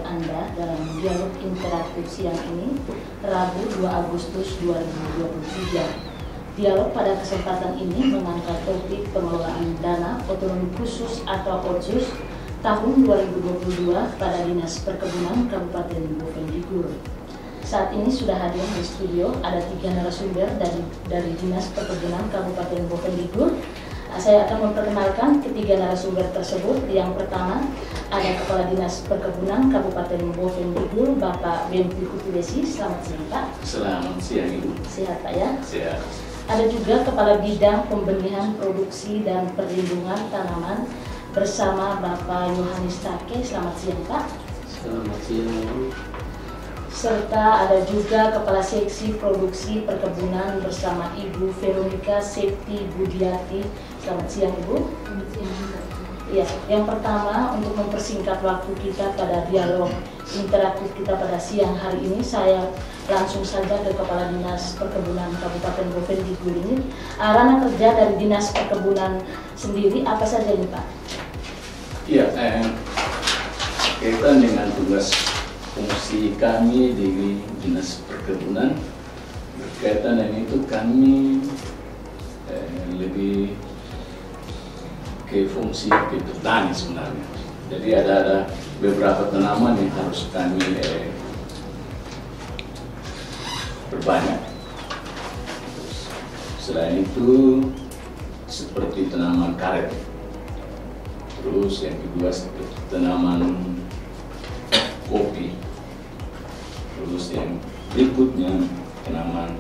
Anda dalam dialog interaktif siang ini, Rabu 2 Agustus 2023. Dialog pada kesempatan ini mengangkat topik pengelolaan dana otonomi khusus atau OTSUS tahun 2022 pada Dinas Perkebunan Kabupaten Bovendigul. Saat ini sudah hadir di studio ada 3 narasumber dari Dinas Perkebunan Kabupaten Bovendigul. Saya akan memperkenalkan ketiga narasumber tersebut. Yang pertama ada Kepala Dinas Perkebunan Kabupaten Bovendigul, Bapak Bempi Kutulesi. Selamat siang, Pak. Selamat siang, Ibu. Sehat, Pak ya? Sehat. Ada juga Kepala Bidang Pembenihan Produksi dan Perlindungan Tanaman bersama Bapak Yohanes Take. Selamat siang, Pak. Selamat siang. Serta ada juga Kepala Seksi Produksi Perkebunan bersama Ibu Veronica Septi Budiati. Selamat siang, Ibu. Selamat siang. Ya, yang pertama untuk mempersingkat waktu kita pada dialog interaktif kita pada siang hari ini, saya langsung saja ke Kepala Dinas Perkebunan Kabupaten Bovendigul ini. Ranah kerja dari Dinas Perkebunan sendiri apa saja ini, Pak? Iya, kaitan dengan tugas fungsi kami di Dinas Perkebunan berkaitan dengan itu kami lebih ke fungsi ke petani sebenarnya. Jadi ada beberapa tanaman yang harus kami perbanyak. Selain itu seperti tanaman karet. Terus yang kedua seperti tanaman kopi. Terus yang berikutnya tanaman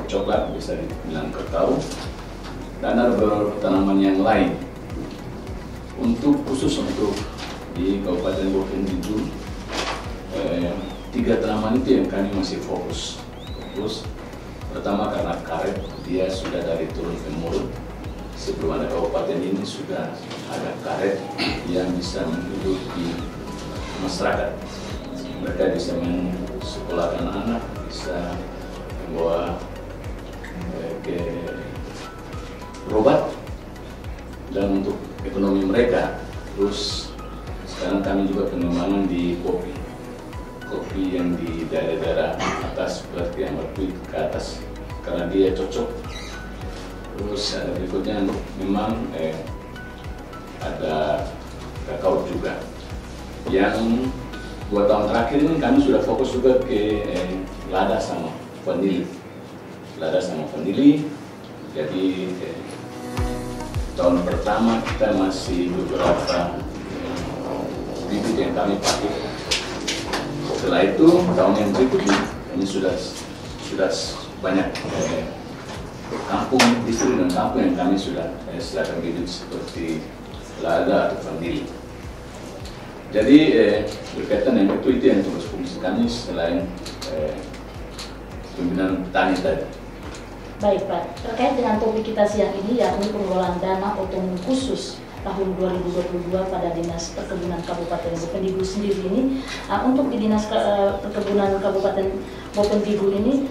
coklat, bisa dibilang kakao. Dan ada beberapa tanaman yang lain. Khusus untuk di Kabupaten Bovendigul, 3 tanaman itu yang kami masih fokus. Pertama karena karet, dia sudah dari turun temurun. Sebelum ada kabupaten ini sudah ada karet yang bisa menghidupi masyarakat. Mereka bisa mensekolahkan anak, bisa membawa ke berobat, dan untuk ekonomi mereka. Terus sekarang kami juga pengembangan di kopi yang di daerah-daerah atas seperti yang berkuit ke atas karena dia cocok. Terus ada berikutnya memang ada kakao juga. Yang 2 tahun terakhir ini kami sudah fokus juga ke lada sama vanili. Jadi tahun pertama kita masih beberapa bibit yang kami pakai. Setelah itu tahun yang berikutnya ini sudah banyak kampung, distrik dan kampung yang kami sudah silakan bibit seperti lada atau vanili. Jadi berkaitan dengan itu yang tugas fungsi kami selain pembinaan petani tadi. Baik, Pak. Terkait dengan topik kita siang ini, yakni pengelolaan dana otonomi khusus tahun 2022 pada Dinas Perkebunan Kabupaten Bovendigul sendiri ini, untuk di Dinas Perkebunan Kabupaten Bovendigul ini,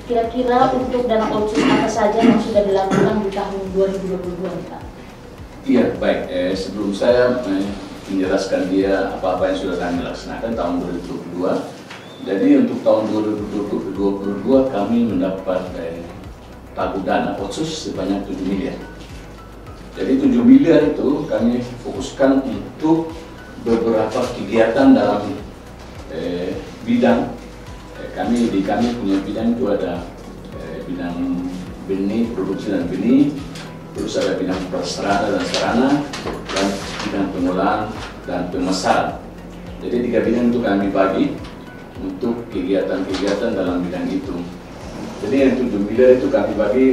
kira-kira untuk dana OTSUS apa saja yang sudah dilakukan di tahun 2022, Pak? Iya, baik. Sebelum saya menjelaskan dia apa-apa yang sudah kami laksanakan tahun 2022, jadi untuk tahun 2022 kami mendapat pagu dana OTSUS sebanyak 7 miliar. Jadi 7 miliar itu kami fokuskan untuk beberapa kegiatan dalam bidang. Kami punya bidang itu ada bidang benih, produksi dan benih, terus ada bidang prasarana dan sarana, dan bidang pengolahan dan pemasaran. Jadi 3 bidang itu kami bagi untuk kegiatan-kegiatan dalam bidang itu. Jadi yang 7 miliar itu kami bagi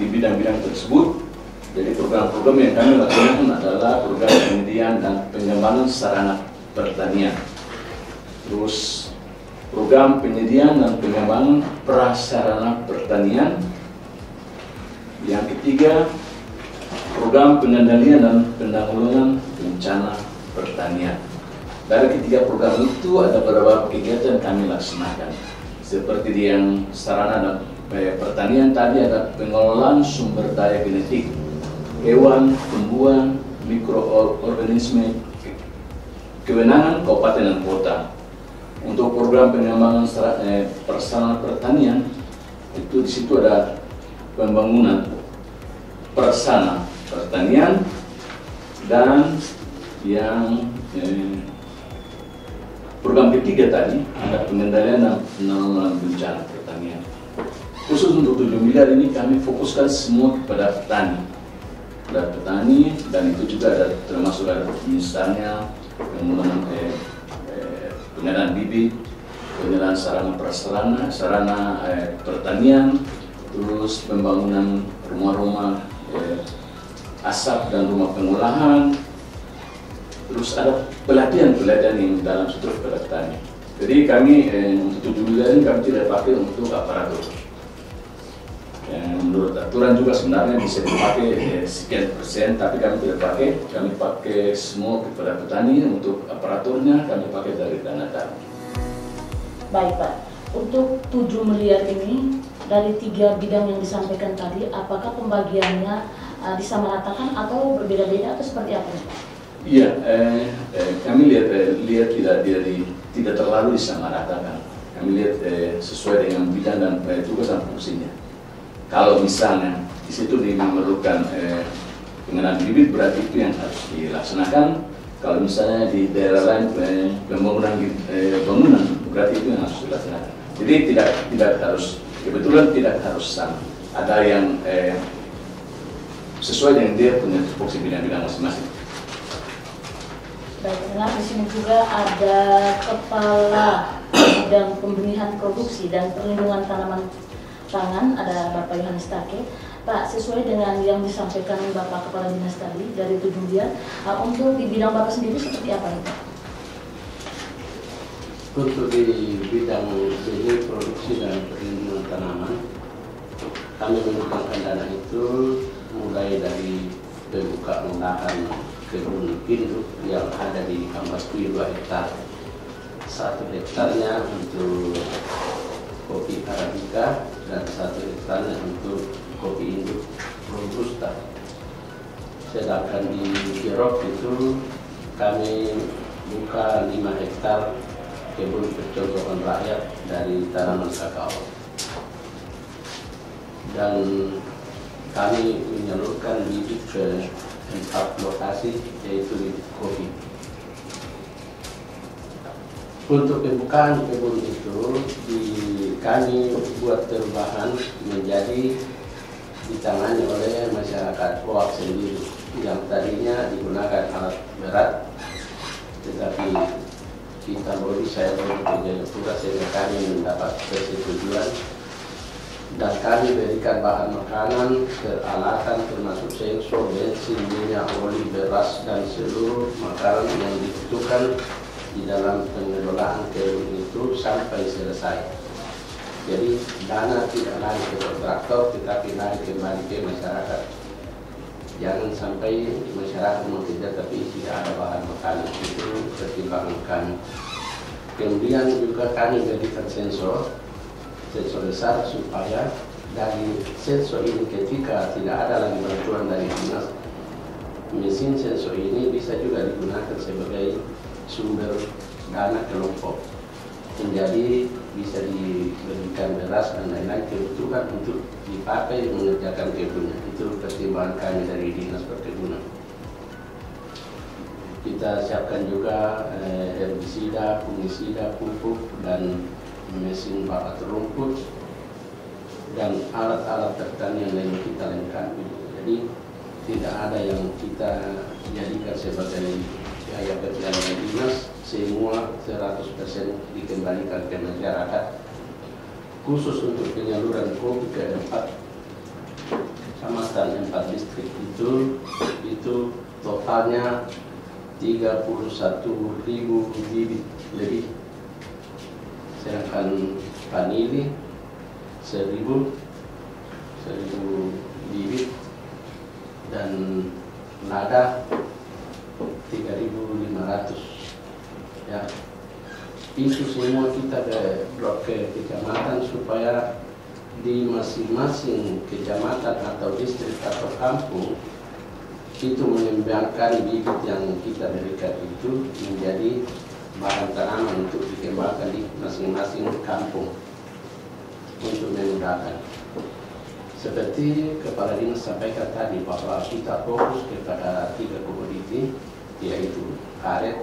di bidang-bidang tersebut. Jadi program-program yang kami lakukan adalah program penyediaan dan pengembangan sarana pertanian. Terus program penyediaan dan pengembangan prasarana pertanian. Yang ketiga, program pengendalian dan penanggulangan bencana pertanian. Dari ketiga program itu ada beberapa kegiatan kami laksanakan. Seperti di yang sarana dan pertanian tadi ada pengelolaan sumber daya genetik, hewan, tumbuhan, mikroorganisme, kewenangan kabupaten dan kota. Untuk program pengembangan perasarana pertanian, itu di situ ada pembangunan prasarana pertanian dan yang program ketiga tadi ada pengendalian dan penanggulangan bencana pertanian. Khusus untuk 7 miliar ini kami fokuskan semua kepada petani. Pada petani, dan itu juga ada termasuk ada misalnya pengembangan pengadaan bibit, pengadaan sarana prasarana, sarana pertanian, terus pembangunan rumah-rumah asap dan rumah pengolahan, terus ada pelatihan yang dalam struktur pada petani. Jadi kami untuk 7 miliar ini kami tidak pakai untuk aparatur. Menurut aturan juga sebenarnya bisa dipakai sekian persen, tapi kami tidak pakai. Kami pakai semua kepada petani. Untuk aparaturnya kami pakai dari dana kami. Baik Pak, untuk 7 miliar ini dari 3 bidang yang disampaikan tadi, apakah pembagiannya disamaratakan atau berbeda-beda atau seperti apa Pak? Iya, kami lihat tidak terlalu disamaratakan. Kami lihat sesuai dengan bidang dan tugas dan fungsinya. Kalau misalnya di situ dimemerlukan pengenalan bibit, berarti itu yang harus dilaksanakan. Kalau misalnya di daerah lain bangunan, berarti itu yang harus dilaksanakan. Jadi tidak harus, kebetulan tidak harus sama. Ada yang sesuai dengan dia punya fungsi bidang-bidang masing-masing. Baik, karena di sini juga ada Kepala Bidang Pembenihan Produksi dan Perlindungan Tanaman Pangan, ada Bapak Yohanes Take. Pak, sesuai dengan yang disampaikan Bapak Kepala Dinas tadi dari 7 miliar, untuk di bidang Bapak sendiri seperti apa nih Pak? Untuk di bidang BD produksi dan perlindungan tanaman, kami menggunakan dana itu mulai dari pembukaan lahan kebun induk yang ada di Kambaskui 2 hektar. 1 hektarnya untuk kopi Arabica dan 1 hektarnya untuk kopi induk Robusta. Sedangkan di Jerok itu kami buka 5 hektar kebun percontohan rakyat dari tanaman kakao. Dan kami menyalurkan bibit ke 4 lokasi, yaitu bibit kopi. Untuk pembukaan kebun itu kami buat perubahan menjadi ditangani oleh masyarakat Oak sendiri, yang tadinya digunakan alat berat, tetapi kita saya Jayapura sehingga kami mendapat persetujuan dan kami berikan bahan makanan, peralatan termasuk sensor, bensin, minyak, oli, beras dan seluruh makanan yang dibutuhkan di dalam pengelolaan kebun itu sampai selesai. Jadi dana tidak naik ke kontraktor, tetapi naik kembali ke masyarakat. Jangan sampai masyarakat bekerja tapi tidak ada bahan makanan, itu pertimbangan kami. Kemudian juga kami berikan sensor besar supaya dari sensor ini ketika tidak ada lagi bantuan dari dinas, mesin sensor ini bisa juga digunakan sebagai sumber dana kelompok, menjadi bisa diberikan beras dan lain-lain kebutuhan untuk dipakai mengerjakan kebunnya. Itu pertimbangan kami dari Dinas Perkebunan. Kita siapkan juga herbisida, fungisida, pupuk dan mesin bakat rumput dan alat-alat pertanian lain kita lengkapi. Jadi tidak ada yang kita jadikan sebagai biaya perjalanan dinas, semua 100% dikembalikan ke masyarakat. Khusus untuk penyaluran kopi ke 4 kecamatan, 4 distrik itu totalnya 31.000 bibit lebih. Sedangkan vanili 1.000 bibit dan lada 3.500 ya. Itu semua kita blok ke kecamatan supaya di masing-masing kecamatan atau distrik atau kampung itu mengembangkan bibit yang kita berikan itu menjadi bahan tanaman untuk dikembangkan di masing-masing kampung untuk memudahkan. Seperti Kepala Dinas sampaikan tadi bahwa kita fokus kepada 3 komoditi, yaitu karet,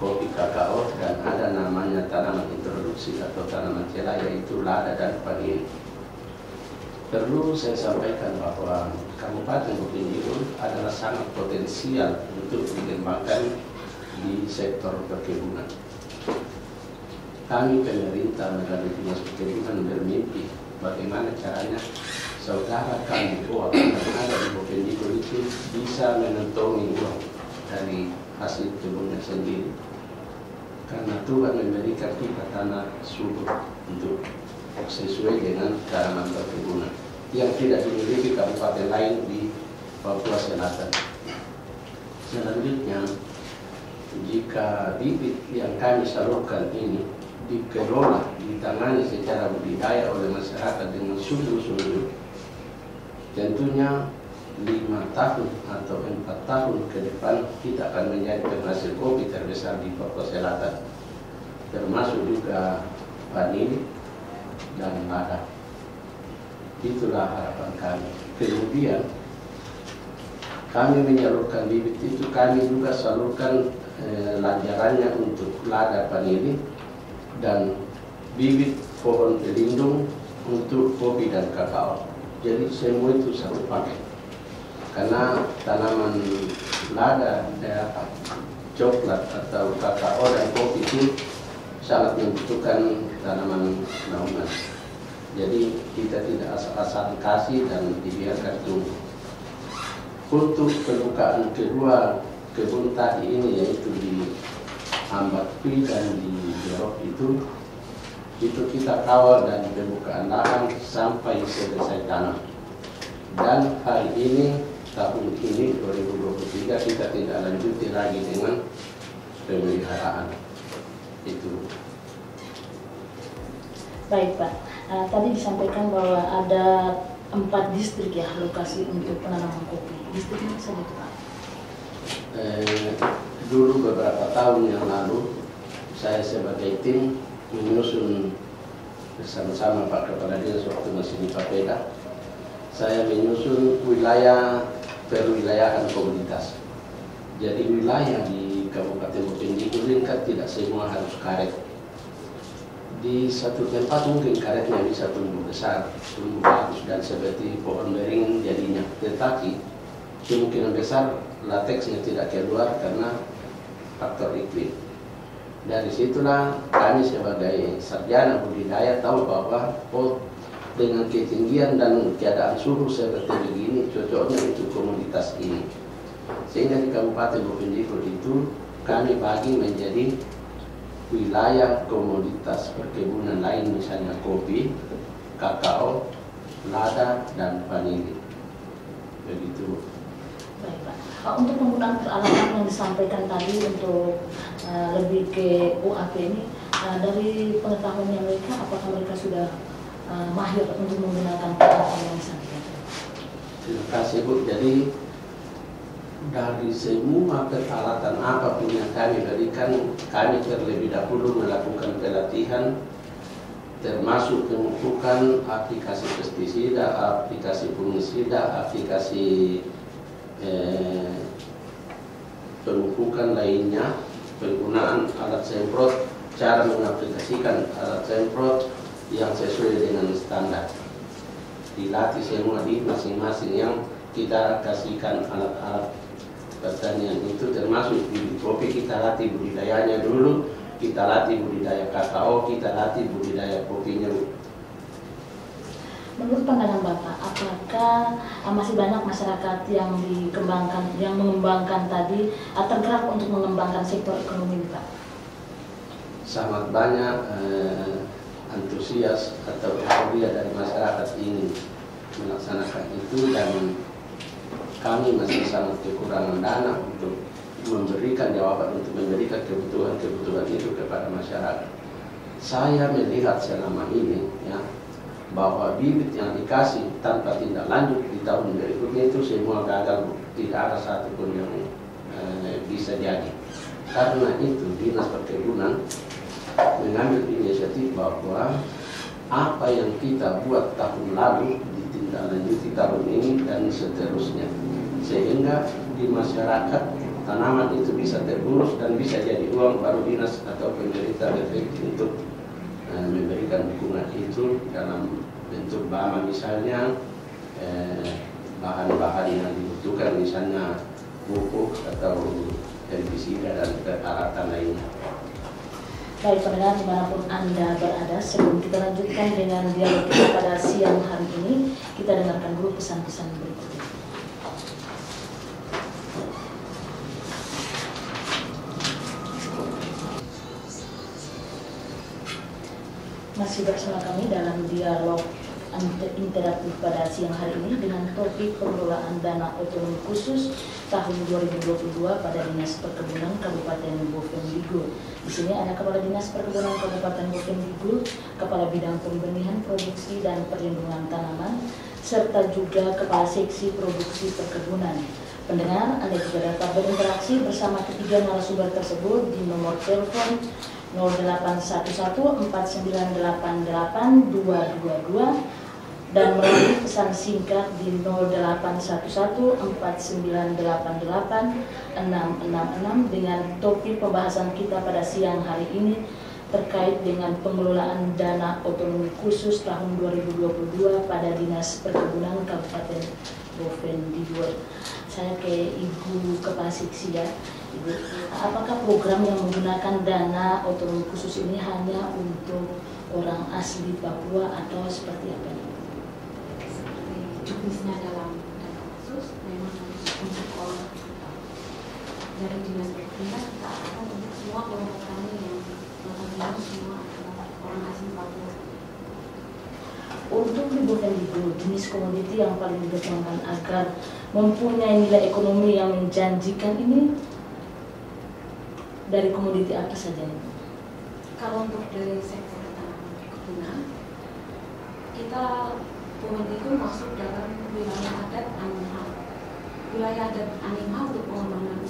kopi, kakao, dan ada namanya tanaman introduksi atau tanaman cela, yaitu lada dan vanili. Perlu saya sampaikan bahwa Kabupaten Bukit Tinggi adalah sangat potensial untuk dikembangkan di sektor perkebunan. Kami pemerintah melalui Dinas Perkebunan bermimpi bagaimana caranya saudara kami yang ada di Bukit Tinggi itu bisa menentungi uang dari hasil kebunnya sendiri. Karena Tuhan memberikan kita tanah subur untuk sesuai dengan tanaman perkebunan yang tidak dimiliki kabupaten lain di Papua Selatan. Selanjutnya, jika bibit yang kami salurkan ini dikelola, ditangani secara budidaya oleh masyarakat dengan sungguh-sungguh, tentunya 5 tahun atau 4 tahun ke depan kita akan menjadi penghasil kopi terbesar di Papua Selatan, termasuk juga vanili dan lada. Itulah harapan kami. Kemudian kami menyalurkan bibit itu, kami juga salurkan lanjarannya untuk lada vanili dan bibit pohon pelindung untuk kopi dan kakao. Jadi semua itu satu paket. Karena tanaman lada, coklat atau kakao dan kopi itu sangat membutuhkan tanaman naungan. Jadi kita tidak asal-asalan kasih dan dibiarkan tumbuh. Untuk pembukaan kedua kebun tadi ini, yaitu di Ambatpi dan di Jeruk itu kita kawal dari pembukaan lahan sampai selesai tanam. Dan hari ini, tahun ini 2023, kita tidak lanjuti lagi dengan pemeliharaan itu. Baik Pak, tadi disampaikan bahwa ada 4 distrik ya lokasi untuk penanaman kopi. Distrik mana saja itu Pak? Dulu beberapa tahun yang lalu saya sebagai tim menyusun bersama-sama Pak Kepala Dinas waktu masih di Papeda, saya menyusun wilayah perwilayahan komunitas. Jadi wilayah di Kabupaten Bukit Tinggi kan tidak semua harus karet. Di satu tempat mungkin karetnya bisa tumbuh besar, tumbuh bagus dan seperti pohon beringin jadinya. Tetapi kemungkinan besar lateksnya tidak keluar karena faktor iklim. Dari situlah kami sebagai sarjana budidaya tahu bahwa dengan ketinggian dan keadaan suhu seperti begini cocoknya untuk komunitas ini. Sehingga di Kabupaten Bukit Tinggi itu kami bagi menjadi wilayah komoditas perkebunan lain, misalnya kopi, kakao, lada, dan vanili. Begitu. Baik Pak. Untuk penggunaan peralatan yang disampaikan tadi untuk lebih ke UAP ini, dari pengetahuannya mereka, apakah mereka sudah mahir untuk menggunakan peralatan yang disampaikan? Terima kasih Bu. Jadi dari semua peralatan apapun yang kami berikan, kami terlebih dahulu melakukan pelatihan, termasuk pemupukan aplikasi pestisida, aplikasi fungisida, aplikasi pemupukan lainnya, penggunaan alat semprot, cara mengaplikasikan alat semprot yang sesuai dengan standar. Dilatih semua di masing-masing yang kita kasihkan alat-alat pertanian itu, termasuk di kopi kita latih budidayanya dulu, kita latih budidaya kakao, kita latih budidaya kopinya. Menurut pandangan Bapak, apakah masih banyak masyarakat yang mengembangkan tadi tergerak untuk mengembangkan sektor ekonomi ini Pak? Sangat banyak antusias atau euforia dari masyarakat ini melaksanakan itu, dan kami masih sangat kekurangan dana untuk memberikan jawaban, untuk memberikan kebutuhan itu kepada masyarakat. Saya melihat selama ini ya, bahwa bibit yang dikasih tanpa tindak lanjut di tahun berikutnya itu semua gagal Bu. tidak ada satupun yang bisa jadi. Karena itu Dinas Perkebunan mengambil inisiatif bahwa apa yang kita buat tahun lalu ditindaklanjuti tahun ini dan seterusnya, sehingga di masyarakat tanaman itu bisa terurus dan bisa jadi uang, baru dinas atau pemerintah efektif untuk memberikan dukungan itu dalam bentuk BAMA misalnya, bahan-bahan yang dibutuhkan misalnya pupuk atau herbisida dan peralatan lainnya. Baik pendengar dimanapun Anda berada, sebelum kita lanjutkan dengan dialog kita pada siang hari ini, kita dengarkan dulu pesan-pesan berikut ini. Masih bersama kami dalam dialog interaktif pada siang hari ini dengan topik pengelolaan dana otonomi khusus tahun 2022 pada Dinas Perkebunan Kabupaten Bovendigul. Di sini ada Kepala Dinas Perkebunan Kabupaten Bovendigul, Kepala Bidang Pembenihan Produksi dan Perlindungan Tanaman, serta juga Kepala Seksi Produksi Perkebunan. Pendengar, Anda juga dapat berinteraksi bersama ketiga narasumber tersebut di nomor telepon 0811-4988-222 dan melalui pesan singkat di 0811-4988-666 dengan topik pembahasan kita pada siang hari ini terkait dengan pengelolaan dana otonomi khusus tahun 2022 pada Dinas Perkebunan Kabupaten Bovendigul. Saya ke Ibu Kepala Seksi ya. Ibu, apakah program yang menggunakan dana otonomi khusus ini hanya untuk orang asli Papua atau seperti apa? Seperti jenisnya dalam dana khusus memang untuk orang dari Dinas Perkebunan kita akan untuk semua kelompok tani yang notabene semua adalah orang asli Papua. Untuk di Bovendigul, jenis komoditi yang paling dikembangkan agar mempunyai nilai ekonomi yang menjanjikan ini dari komoditi apa saja? Kalau untuk dari sektor tanaman perkebunan, kita Bovendigul masuk dalam wilayah adat Animal. Wilayah adat Animal untuk pengembangan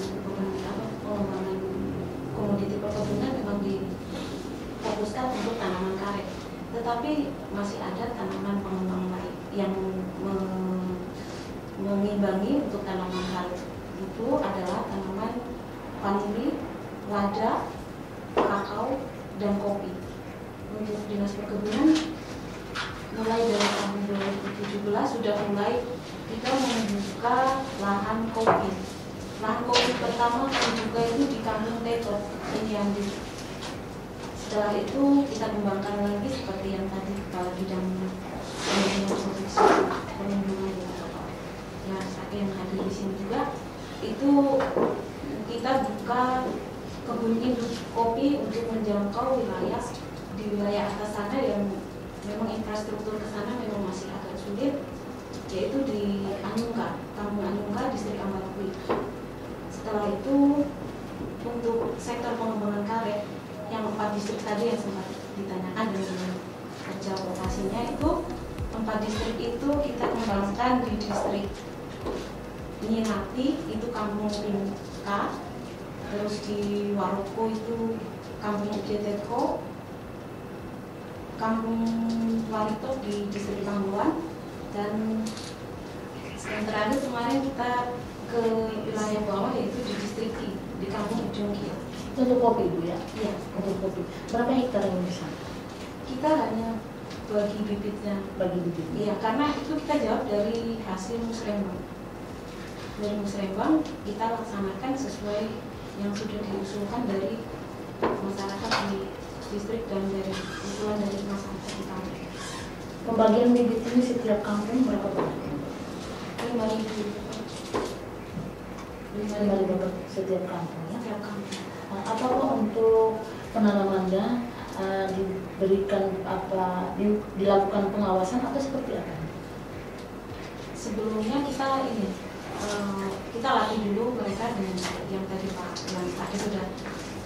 komoditi perkebunan memang difokuskan untuk tanaman karet. Tetapi masih ada tanaman pengembang lain yang mengimbangi untuk tanaman karet. Itu adalah tanaman vanili, lada, kakao, dan kopi. Untuk Dinas Perkebunan, mulai dari tahun 2017 sudah mulai kita membuka lahan kopi. Lahan kopi pertama juga itu di Kampung Tetot, ini yang di. Setelah itu kita kembangkan lagi seperti yang tadi Kepala Bidang Pembenihan Produksi Perlindungan ya, saya yang hadir di sini juga, itu kita buka kebun induk kopi untuk menjangkau wilayah di wilayah atas sana yang memang infrastruktur ke sana memang masih agak sulit, yaitu di Anungka, Kampung Anungka, Distrik Ambarukui. Setelah itu untuk sektor pengembangan karet yang 4 distrik tadi yang sempat ditanyakan dengan kerja operasinya, itu 4 distrik itu kita kembangkan di distrik Nyinati itu Kampung Pinka, terus di Waroko itu Kampung Jetetko, Kampung Warito di distrik Pangguan, dan yang terakhir kemarin kita ke wilayah bawah yaitu di distrik I, di Kampung Ujungkia. Untuk kopi Bu ya? Iya, Untuk kopi. Berapa hektar yang bisa? kita hanya bagi bibitnya. Bagi bibit. Iya, karena itu kita jawab dari hasil musrembang. Dari musrembang kita laksanakan sesuai yang sudah diusulkan dari masyarakat di distrik dan dari usulan dari masyarakat di kampung. Pembagian bibit ini setiap kampung berapa banyak? 5.000 setiap kampung ya? Setiap kampung. Apakah untuk penanamannya diberikan apa dilakukan pengawasan atau seperti apa? Sebelumnya kita kita latih dulu mereka dengan yang tadi Pak yang tadi sudah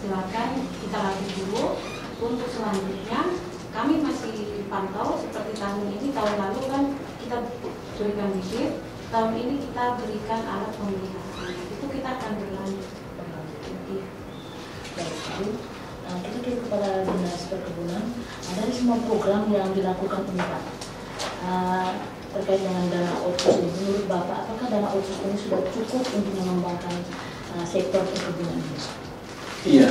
jelaskan, kita latih dulu. Untuk selanjutnya kami masih pantau seperti tahun ini, tahun lalu kan kita berikan bibit, tahun ini kita berikan alat pemeliharaan. Itu kita akan berlanjut. Iya. Baik, Ibu. Kita kira kepada Dinas Perkebunan, dari semua program yang dilakukan ini Pak, terkait dengan dana otsus ini, menurut Bapak, apakah dana otsus ini sudah cukup untuk mengembangkan sektor perkebunan ini? Iya,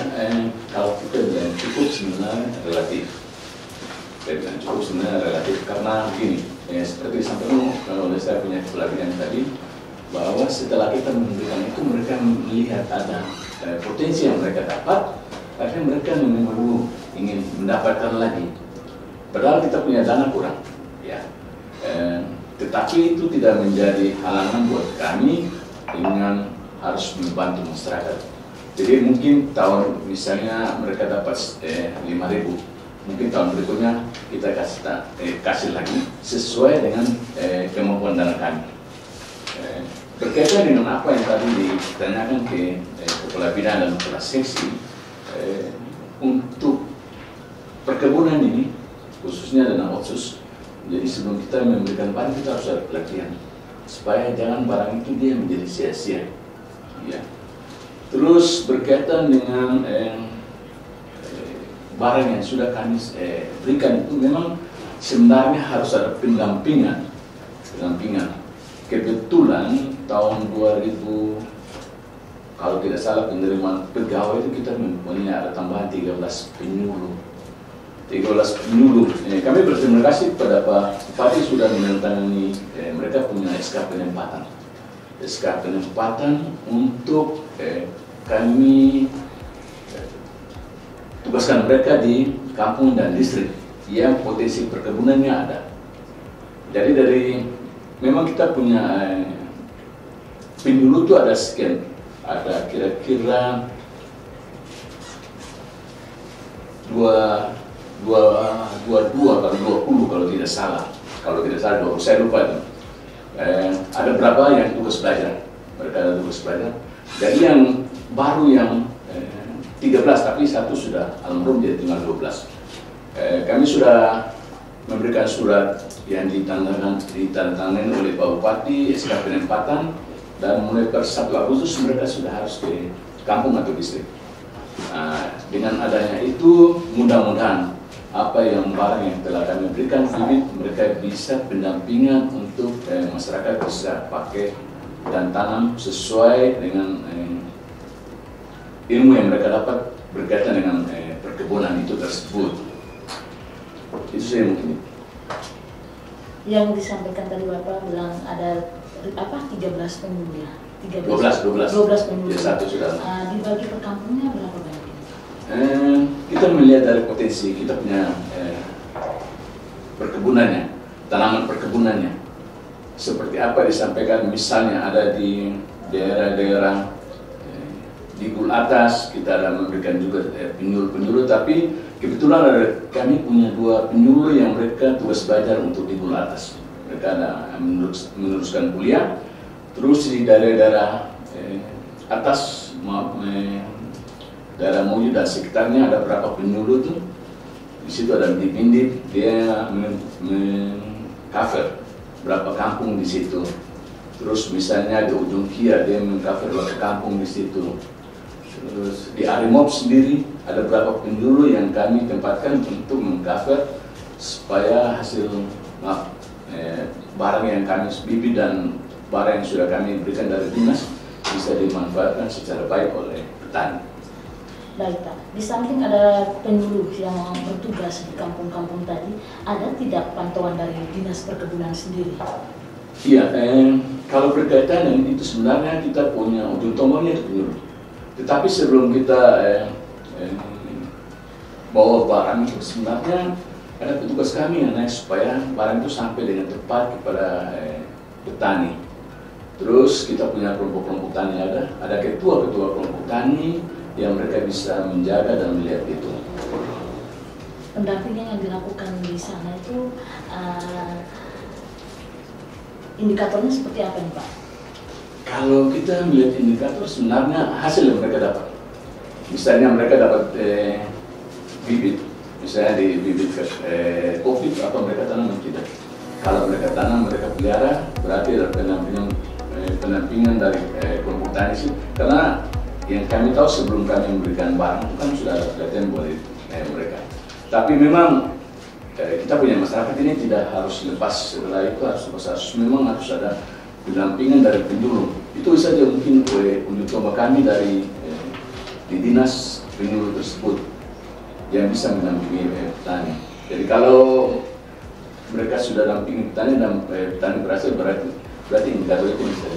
kalau kita bilang cukup sebenarnya relatif. Saya bilang cukup sebenarnya relatif karena begini, seperti disampaikan oleh saya punya pelatihan tadi, bahwa setelah kita memberikan itu mereka melihat ada potensi yang mereka dapat, akhirnya mereka memang ingin mendapatkan lagi. Padahal kita punya dana kurang, ya. Tetapi itu tidak menjadi halangan buat kami dengan harus membantu masyarakat. Jadi mungkin tahun misalnya mereka dapat 5.000, mungkin tahun berikutnya kita kasih lagi sesuai dengan kemampuan dana kami. Berkaitan dengan apa yang tadi ditanyakan ke Kepala Bidang dan Kepala Seksi, untuk perkebunan ini khususnya dana otsus, jadi sebelum kita memberikan barang kita harus ada pelatihan supaya jangan barang itu dia menjadi sia-sia. Ya. Terus berkaitan dengan barang yang sudah kami berikan itu memang sebenarnya harus ada pendampingan. Kebetulan tahun 2000 kalau tidak salah penerimaan pegawai itu kita mempunyai ada tambahan 13 penyuluh. Kami berterima kasih kepada Pak Bupati sudah menandatangani mereka punya SK penempatan untuk kami tugaskan mereka di kampung dan distrik yang potensi perkebunannya ada. Jadi dari memang kita punya penyuluh itu ada sekian, ada kira-kira 22 kalau 20 kalau tidak salah, 20, saya lupa itu. Ada berapa yang tugas belajar, mereka ada tugas belajar. Jadi yang baru yang 13, tapi satu sudah almarhum jadi tinggal 12. Kami sudah memberikan surat yang ditandatangani oleh Pak Bupati, SK penempatan, dan mulai per 1 Agustus mereka sudah harus ke kampung atau distrik. Dengan adanya itu, mudah-mudahan apa yang barang yang telah kami berikan, mereka bisa pendampingan untuk masyarakat bisa pakai dan tanam sesuai dengan ilmu yang mereka dapat berkaitan dengan perkebunan itu tersebut. Itu saya mungkin. Yang disampaikan tadi Bapak bilang ada 13 penyuluh ya? 12 penyuluh. Ya, satu sudah. Dibagi per kampungnya berapa banyak? Kita melihat dari potensi kita punya perkebunannya, tanaman perkebunannya. Seperti apa disampaikan, misalnya ada di daerah-daerah di Gul Atas, kita ada memberikan juga penyuluh-penyuluh, tapi kebetulan kami punya 2 penyuluh yang mereka tugas belajar untuk di Gul Atas. Mereka ada meneruskan kuliah, terus di daerah-daerah atas, daerah Moju dan sekitarnya ada berapa penyuluh tuh. Di situ ada Bindip, dia cover berapa kampung di situ. Terus misalnya di ujung Kia dia cover berapa kampung di situ. Terus di Arimob sendiri ada berapa penyuluh yang kami tempatkan untuk mengcover supaya hasil barang yang kami bibit dan barang yang sudah kami berikan dari dinas bisa dimanfaatkan secara baik oleh petani. Baik Pak, di samping ada penyuluh yang bertugas di kampung-kampung tadi, ada tidak pantauan dari Dinas Perkebunan sendiri? Iya, kalau berkaitan dengan itu sebenarnya kita punya ujung tombaknya itu penyuluh. Tetapi sebelum kita bawa barang itu sebenarnya ada petugas kami yang naik supaya barang itu sampai dengan tepat kepada petani. Terus kita punya kelompok-kelompok tani, ada ketua-ketua kelompok tani yang mereka bisa menjaga dan melihat itu. Pendampingan yang dilakukan di sana itu indikatornya seperti apa nih Pak? Kalau kita melihat indikator sebenarnya hasil yang mereka dapat. Misalnya mereka dapat bibit, misalnya di bibit kopi apa mereka tanam tidak. kalau mereka tanam, mereka pelihara, berarti ada pendampingan dari kelompok tani sih. Karena yang kami tahu sebelum kami memberikan barang itu kan sudah ada pelatihan buat mereka. Tapi memang kita punya masyarakat ini tidak harus lepas setelah itu harus memang harus ada pendampingan dari penyuluh. Itu saja mungkin uji coba kami dari di dinas penyuluh tersebut yang bisa mendampingi petani. Jadi kalau mereka sudah dampingi petani dan petani berhasil, berarti indikator itu bisa.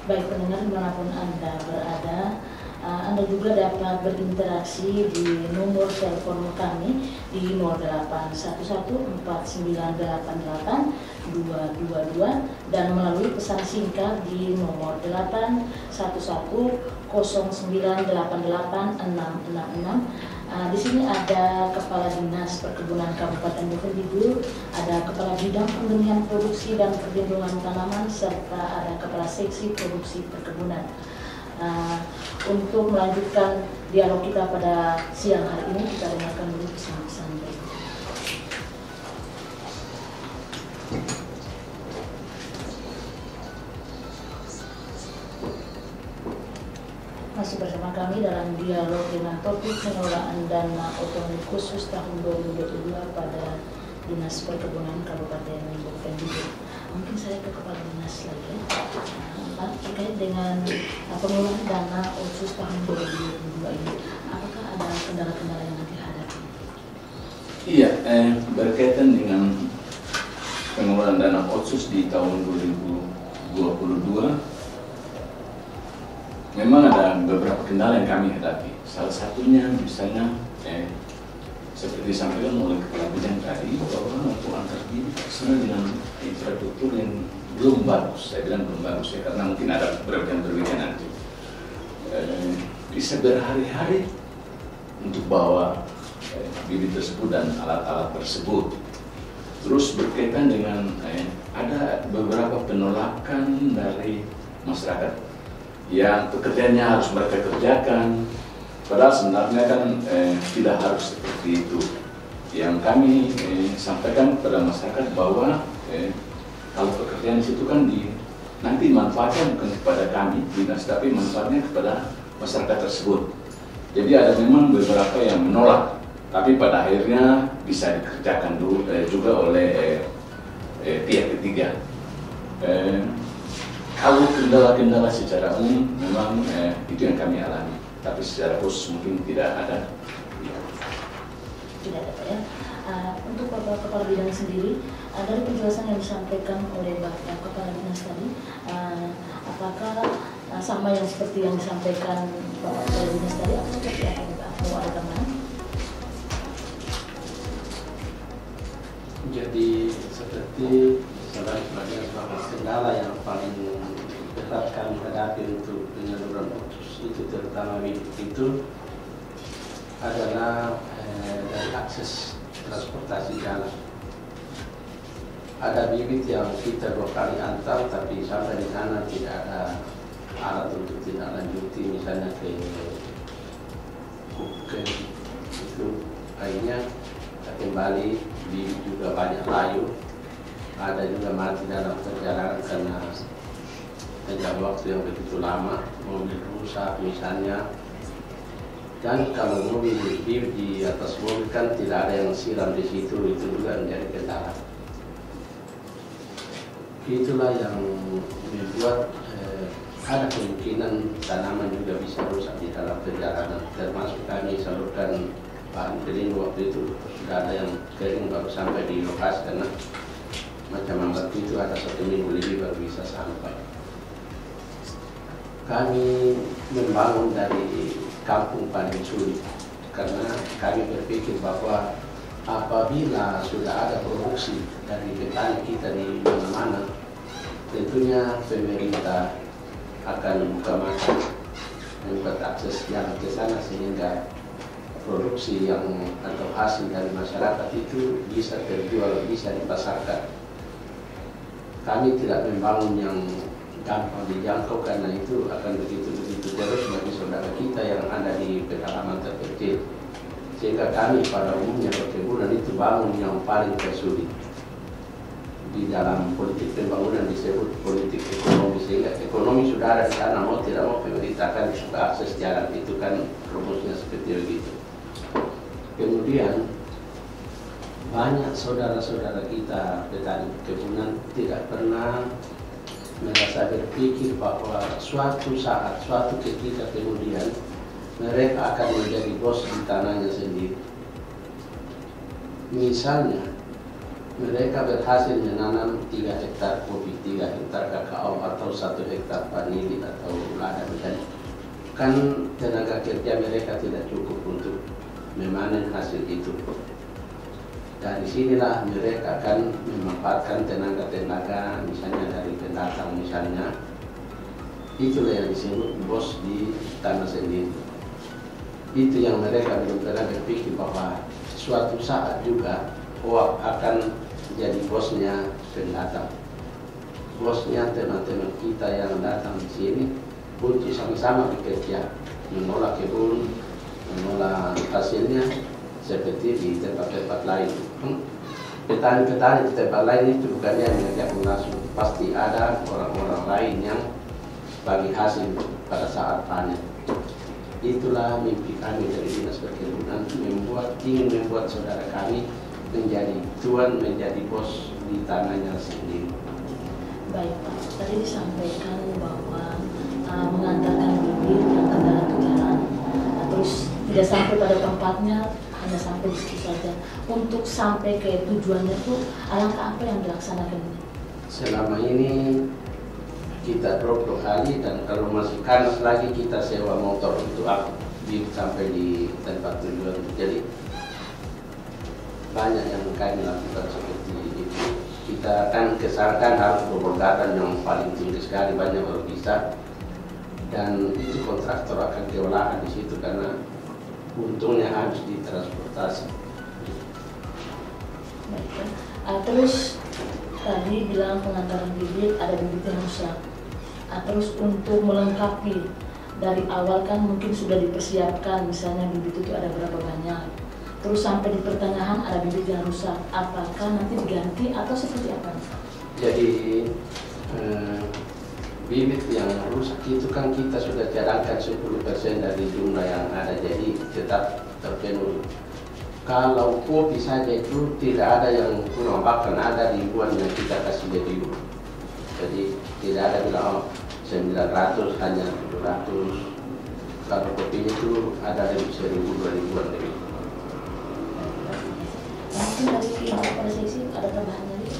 Baik pendengar dimanapun Anda berada, Anda juga dapat berinteraksi di nomor telepon kami di 081149882222 dan melalui pesan singkat di nomor 81109886666. Di sini ada Kepala Dinas Perkebunan Kabupaten Bovendigul, ada Kepala Bidang Pembenihan Produksi dan Perlindungan Tanaman, serta ada Kepala Seksi Produksi Perkebunan. Untuk melanjutkan dialog kita pada siang hari ini, kita dengarkan dulu pesan-pesan berikut. Masih bersama kami dalam dialog dengan topik pengelolaan dana otonomi khusus tahun 2022 pada Dinas Perkebunan Kabupaten Bovendigul. Mungkin saya ke Kepala Dinas lagi, Pak, terkait dengan pengelolaan dana khusus tahun 2022 ini, apakah ada kendala-kendala yang dihadapi? Iya, berkaitan dengan pengelolaan dana otsus di tahun 2022, memang ada beberapa kendala yang kami hadapi. Salah satunya misalnya seperti disampaikan oleh Kepala Bidang tadi, bahwa untuk antar bibit dengan infrastruktur yang belum bagus. Saya bilang belum bagus ya, karena mungkin ada beberapa yang berbeda nanti. Bisa berhari-hari untuk bawa bibit tersebut dan alat-alat tersebut. Terus berkaitan dengan ada beberapa penolakan dari masyarakat yang pekerjaannya harus mereka kerjakan, padahal sebenarnya kan tidak harus seperti itu. Yang kami sampaikan kepada masyarakat bahwa kalau pekerjaan di situ kan nanti manfaatnya bukan kepada kami dinas, tapi manfaatnya kepada masyarakat tersebut. Jadi ada memang beberapa yang menolak, tapi pada akhirnya bisa dikerjakan dulu juga oleh pihak ketiga. Kalau kendala-kendala secara umum memang itu yang kami alami, tapi secara khusus mungkin tidak ada. Ya. Tidak ada, Pak ya. Untuk Bapak Kepala Bidang sendiri, dari penjelasan yang disampaikan oleh Bapak Kepala Dinas tadi, apakah sama yang seperti yang disampaikan Bapak Kepala Dinas tadi, atau seperti apa Pak? Mau ada tambahan? Jadi seperti sebagai kendala yang paling berat kami hadapi untuk penyaluran otsus itu, terutama bibit itu adalah dari akses transportasi jalan. Ada bibit yang kita 2 kali antar, tapi sampai di sana tidak ada alat untuk tindak lanjuti, misalnya ke itu akhirnya kembali. Bibit juga banyak layu, ada juga mati dalam perjalanan karena tenggang waktu yang begitu lama, mobil rusak misalnya. Dan kalau mobil bibit di atas mobil kan tidak ada yang siram di situ, itu juga menjadi kendala. Itulah yang membuat ada kemungkinan tanaman juga bisa rusak di dalam perjalanan, termasuk kami salurkan bahan kering waktu itu sudah ada yang kering baru sampai di lokasi, karena macam lambat itu ada 1 minggu lebih baru bisa sampai. Kami membangun dari kampung paling sulit karena kami berpikir bahwa apabila sudah ada produksi dari petani kita di mana-mana, tentunya pemerintah akan buka mata membuat akses jalan ke sana sehingga produksi yang atau hasil dari masyarakat itu bisa terjual, bisa dipasarkan. Kami tidak membangun yang gampang dijangkau karena itu akan begitu-begitu terus bagi saudara kita yang ada di pedalaman terpencil. Sehingga kami pada umumnya perkebunan itu bangun yang paling tersulit. di dalam politik pembangunan disebut politik ekonomi, sehingga ekonomi sudah ada di sana, mau tidak mau pemerintah akan suka akses jalan, itu kan rumusnya seperti begitu. Kemudian banyak saudara-saudara kita petani perkebunan tidak pernah merasa berpikir bahwa suatu saat, suatu ketika kemudian mereka akan menjadi bos di tanahnya sendiri. Misalnya, mereka berhasil menanam 3 hektar kopi, 3 hektar kakao, atau 1 hektar vanili atau lada misalnya. Kan tenaga kerja mereka tidak cukup untuk memanen hasil itu. Dari sinilah mereka akan memanfaatkan tenaga-tenaga misalnya dari pendatang misalnya. Itulah yang disebut bos di tanah sendiri. Itu yang mereka belum pernah berpikir bahwa suatu saat juga akan jadi bosnya pendatang. Bosnya teman-teman kita yang datang di sini untuk sama-sama bekerja, mengolah kebun, mengolah hasilnya seperti di tempat-tempat lain. Petani-petani di tempat lain itu bukannya yang mengerjakan langsung, pasti ada orang-orang lain yang bagi hasil pada saat panen. Itulah mimpi kami dari Dinas Perkebunan, ingin membuat saudara kami menjadi tuan, menjadi bos di tanahnya sendiri. Baik Pak, tadi disampaikan bahwa mengantarkan bibit dan kendaraan ke jalan, terus tidak sampai pada tempatnya, hanya sampai di situ saja. Untuk sampai ke tujuannya itu, alangkah apa yang dilaksanakan ini? Selama ini kita drop 2 kali, dan kalau masih panas lagi kita sewa motor untuk sampai di tempat tujuan. Jadi banyak yang kami lakukan seperti itu. Kita kan kesalahan harus berbongkaran yang paling tinggi sekali, banyak orang bisa, dan itu kontraktor akan kewalahan di situ karena untungnya harus ditransportasi. Baik, terus tadi bilang pengantaran bibit, ada bibit yang rusak. Terus untuk melengkapi dari awal kan mungkin sudah dipersiapkan, misalnya bibit itu ada berapa banyak. Terus sampai di pertengahan ada bibit yang rusak, apakah nanti diganti atau seperti apa? Jadi bibit yang rusak itu kan kita sudah cadangkan 10% dari jumlah yang ada, jadi tetap terpenuhi. Kalau kopi saja itu tidak ada yang kurang, bahkan ada ribuan yang kita kasih jadi. Jadi tidak ada bilang 900, hanya 700. Kalau kopi itu ada lebih 1000, 2000-an lebih. Mungkin dari pada sesi ada tambahan lagi?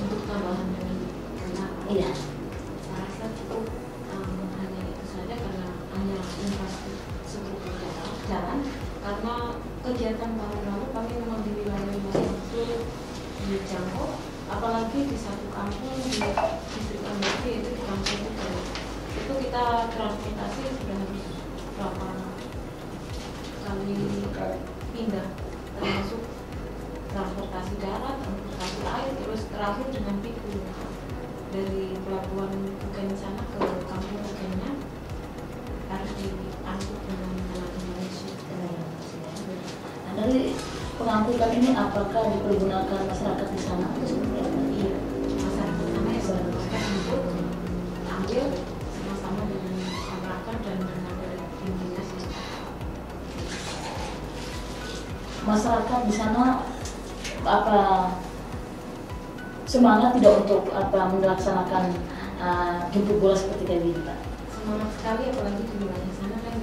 Untuk tambahan dari Iya. saya rasa cukup hanya itu saja, karena hanya infrastruktur jalan. Karena kegiatan tahun lalu kami memang di wilayah itu dijangkau, apalagi di satu kampung di distrik Ambeki, itu di kampung itu kita transportasi sudah harus berapa kali pindah, termasuk transportasi darat, transportasi air, terus terakhir dengan pikul dari pelabuhan Buken sana ke kampung Bukennya harus diangkut dengan tenaga manusia. Dari pengangkutan ini apakah dipergunakan masyarakat di sana atau seperti apa? Iya, masyarakat sana ya masyarakat untuk ambil sama-sama dengan masyarakat dan dengan tim dinas. Masyarakat di sana apa semangat tidak untuk melaksanakan jemput bola seperti kayak gini Pak? Semangat sekali, apalagi di wilayah sana kan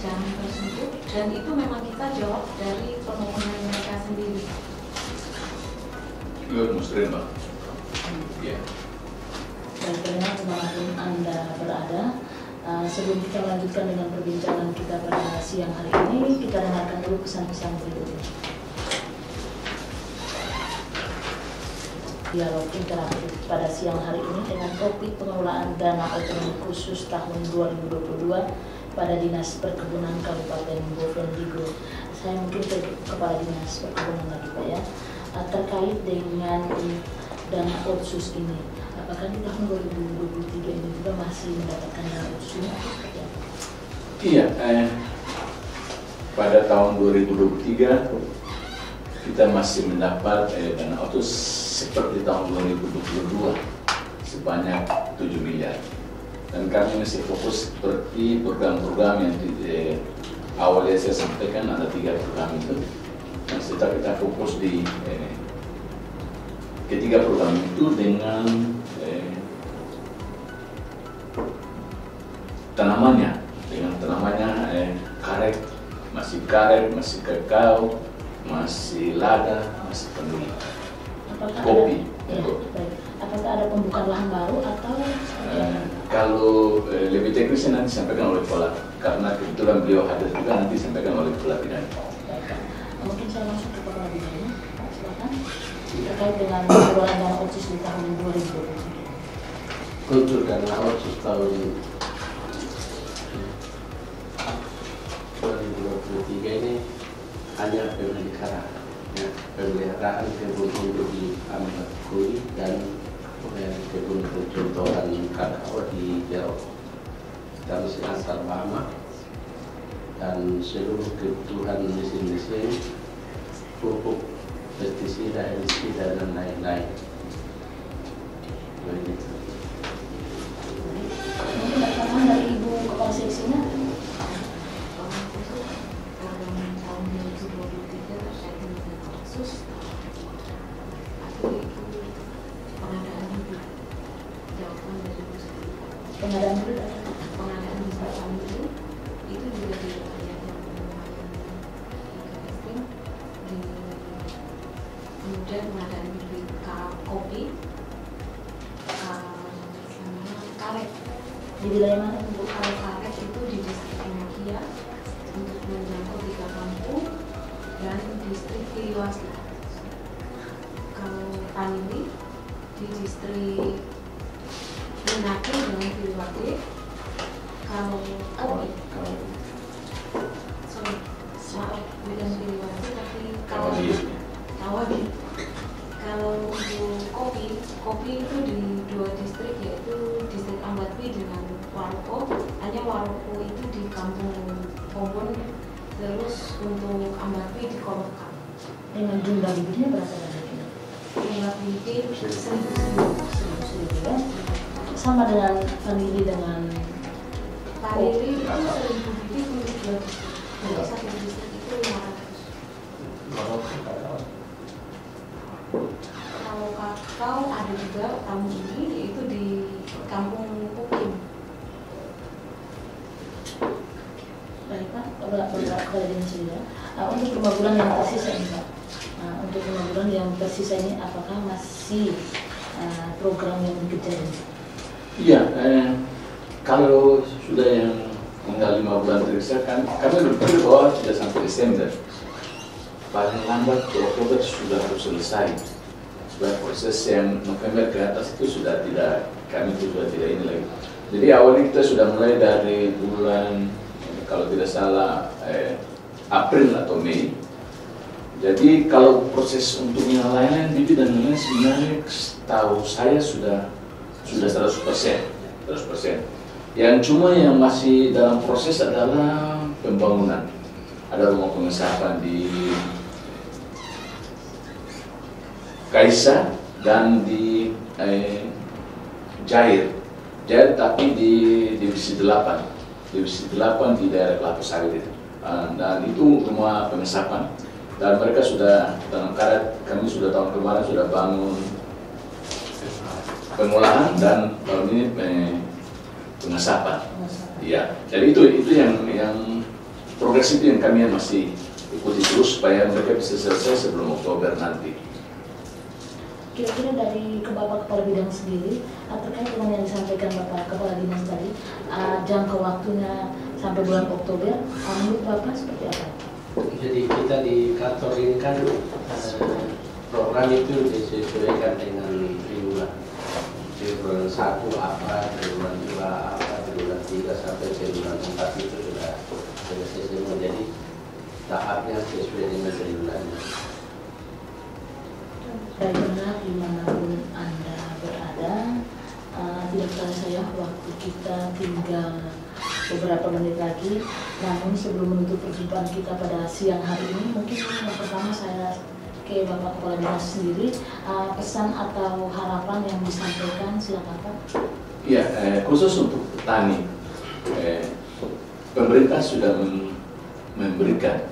jangan tersebut, dan itu memang kita jawab dari permohonan mereka sendiri. Lu muslim Pak? Iya. Dan ternyata kemanapun Anda berada, sebelum kita lanjutkan dengan perbincangan kita pada siang hari ini, kita dengarkan dulu pesan-pesan berikut ini. Dialog interaktif pada siang hari ini dengan topik pengelolaan dana otonomi khusus tahun 2022 pada Dinas Perkebunan Kabupaten Bovendigul. Saya mungkin ke Kepala Dinas Perkebunan lagi Pak ya, terkait dengan dana otsus ini. Apakah di tahun 2023 ini juga masih mendapatkan dana otsus atau seperti apa? Iya, pada tahun 2023 kita masih mendapat dana otsus seperti tahun 2022 sebanyak 7 miliar. Dan kami masih fokus seperti program-program yang awalnya saya sampaikan, ada 3 program itu. Dan setelah kita fokus di ketiga program itu dengan tanamannya, karet, masih kakao, masih lada, masih vanili, kopi. Apakah ada pembukaan lahan baru atau? Kalau lebih teknisnya nanti sampaikan oleh kepala, karena kebetulan beliau hadir juga, nanti sampaikan oleh kepala bidang. Mungkin saya langsung ke kepala bidangnya, Pak, silakan. Terkait dengan pengelolaan dana otsus di tahun 2023. Untuk dana otsus tahun 2023 ini hanya pemeliharaan kebun untuk di Amat Kui dan kebun percontohan kakao di Jero dan Antar Bama, dan seluruh kebutuhan mesin-mesin, pupuk, pestisida, herbisida dan lain-lain. Begitu. Mungkin pertanyaan dari Ibu Kepala Seksinya. Tahun 2023 terkait dengan otsus atau itu pengadaan bibit. Jawaban dari Bu Sri. Pengadaan dulu. Pengadaan bibit kami itu juga dilakukan yang lumayan ekstrim. Kemudian pengadaan bibit kopi sama karet. Di wilayah mana? Untuk karet itu di distrik Mugia untuk menjangkau 3 kampung dan distrik Tiliwasi. Kalau vanili di distrik Minake dengan Tiliwati. Kalau kopi, sorry, bukan Tiliwati tapi Kawadi. Kalau untuk kopi itu di 2 distrik, yaitu distrik Ambatwi dengan Waroko. Hanya Waroko itu di kampung Pompon, terus untuk Ambatwi di Kolokan. Dengan jumlah bibitnya berapa banyak? Jumlah bibit 1.000 ya. Sama dengan vanili dengan vanili itu 1.000 bibit untuk 2 distrik. Jadi 1 distrik itu 500. Kalau kakao ada juga tahun ini, yaitu di Kampung Pukim. baik Pak, beberapa dimensi ya. Untuk 5 bulan yang tersisa ini Pak, untuk 5 bulan yang tersisa ini apakah masih program yang dikejar ini? Iya, kalau sudah yang tinggal 5 bulan tersisa kan, kami berpikir bahwa sudah sampai Desember. Paling lambat Oktober sudah harus selesai. Supaya proses yang November ke atas itu sudah tidak, kami itu sudah tidak ini lagi. Jadi awalnya kita sudah mulai dari bulan, kalau tidak salah, April atau Mei. Jadi kalau proses untuk yang lain-lain, bibit dan lain-lain sebenarnya tahu saya sudah 100%. Yang cuma yang masih dalam proses adalah pembangunan. Ada rumah pengesapan di Kaisa dan di Jair tapi di divisi 8 di daerah Kelapa Sawit itu. Dan itu rumah pengesapan, dan mereka sudah dalam karet, kami sudah tahun kemarin sudah bangun pengolahan dan tahun ini pengesapan. Iya, jadi itu yang progres itu yang kami masih ikuti terus supaya mereka bisa selesai sebelum Oktober nanti. Kira-kira dari Bapak Kepala Bidang sendiri, terkait dengan yang disampaikan Bapak Kepala Dinas tadi, jangka waktunya sampai bulan Oktober, menurut Bapak seperti apa? Jadi kita di kantor ini kan program itu disesuaikan dengan triwulan. Triwulan 1 apa, triwulan 2 apa, triwulan 3 sampai triwulan 4 itu sudah selesai semua. Jadi tahapnya sesuai dengan triwulannya. Bagaimana dimanapun Anda berada, tidak terasa saya waktu kita tinggal beberapa menit lagi. Namun sebelum menutup perjumpaan kita pada siang hari ini, mungkin yang pertama ke Bapak Kepala Dinas sendiri, pesan atau harapan yang disampaikan, silakan Pak. Ya, khusus untuk petani, pemerintah sudah memberikan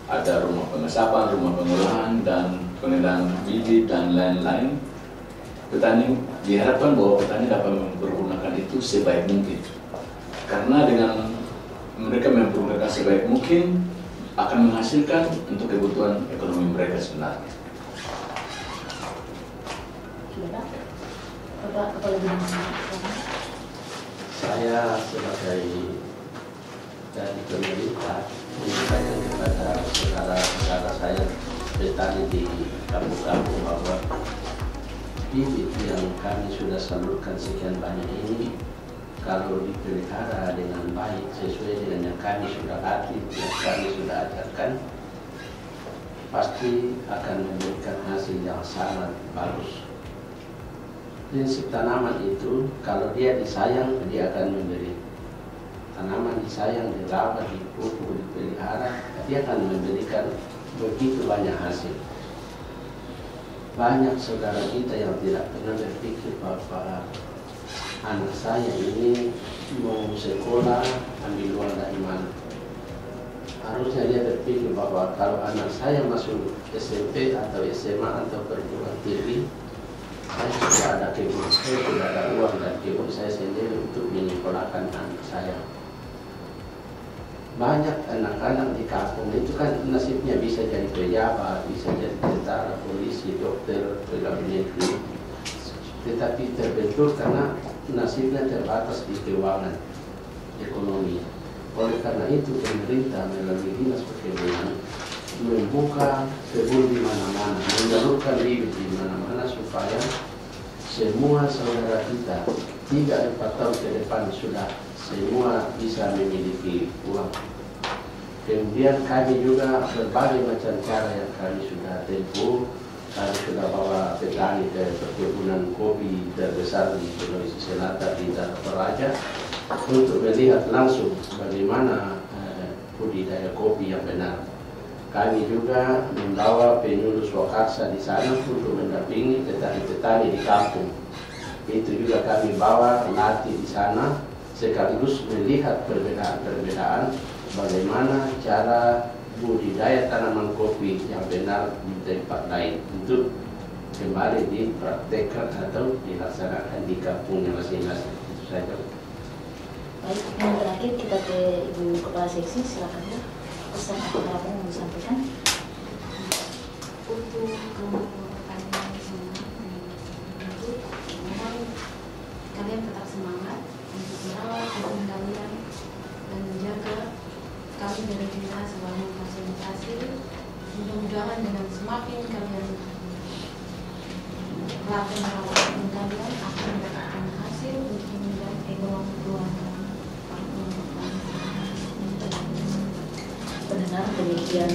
ada rumah pengesapan, rumah pengolahan, dan pengenalan bibit dan lain-lain. Petani diharapkan bahwa petani dapat mempergunakan itu sebaik mungkin, karena dengan mereka mempergunakan sebaik mungkin akan menghasilkan untuk kebutuhan ekonomi mereka sebenarnya. Bapak Kepala Dinas. Saya sebagai dari pemerintah menyampaikan kepada saudara-saudara saya petani di kampung-kampung bahwa bibit yang kami sudah salurkan sekian banyak ini kalau dipelihara dengan baik sesuai dengan yang kami sudah latih, yang kami sudah ajarkan, pasti akan memberikan hasil yang sangat bagus. Prinsip tanaman itu, kalau dia disayang, dia akan memberi. Tanaman disayang, dirawat, dipupuk, dipelihara, dia akan memberikan begitu banyak hasil. Banyak saudara kita yang tidak pernah berpikir bahwa anak saya ini mau sekolah, ambil uang dari mana. Harusnya dia berpikir bahwa kalau anak saya masuk SMP atau SMA atau perguruan tinggi, saya sudah ada kebun, saya sudah ada uang dan kebun saya sendiri untuk menyekolahkan anak saya. Banyak anak-anak di kampung itu kan nasibnya bisa jadi pejabat, bisa jadi tentara, polisi, dokter, pegawai negeri, tetapi terbentur karena nasibnya terbatas di keuangan ekonomi. Oleh karena itu pemerintah melalui Dinas Perkebunan membuka kebun di mana-mana, menyalurkan bibit di mana-mana supaya semua saudara kita 3-4 tahun ke depan sudah semua bisa memiliki uang. Kemudian kami juga berbagai macam cara yang kami sudah tempuh. Kami sudah bawa petani ke perkebunan kopi terbesar di Sulawesi Selatan di Tanah Toraja untuk melihat langsung bagaimana budidaya kopi yang benar. Kami juga membawa penyuluh swakarsa di sana untuk mendampingi petani-petani di kampung. Itu juga kami bawa latih di sana, sekaligus melihat perbedaan-perbedaan bagaimana cara budidaya tanaman kopi yang benar di tempat lain untuk kembali dipraktekkan atau dilaksanakan di kampungnya masing-masing. Itu saja. Baik, yang terakhir kita ke Ibu Kepala Seksi, silakan Bu. Pesan atau harapan yang disampaikan. Untuk pertanyaan semua, untuk mohon kalian tetap semangat untuk merawat kebun kalian dan menjaga. Kami dari dinas selalu memfasilitasi. Mudah-mudahan dengan semakin kalian rajin merawat kebun kalian akan mendapatkan hasil untuk menunjang ekonomi keluarga. Pendengar, demikian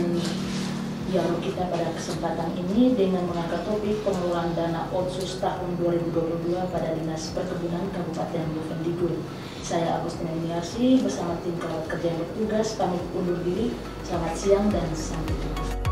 dialog kita pada kesempatan ini dengan mengangkat topik pengelolaan dana Otsus tahun 2022 pada Dinas Perkebunan Kabupaten Bovendigul. Saya Agustina Iniarsi bersama tim kawat kerja yang bertugas pamit undur diri. Selamat siang dan sampai jumpa.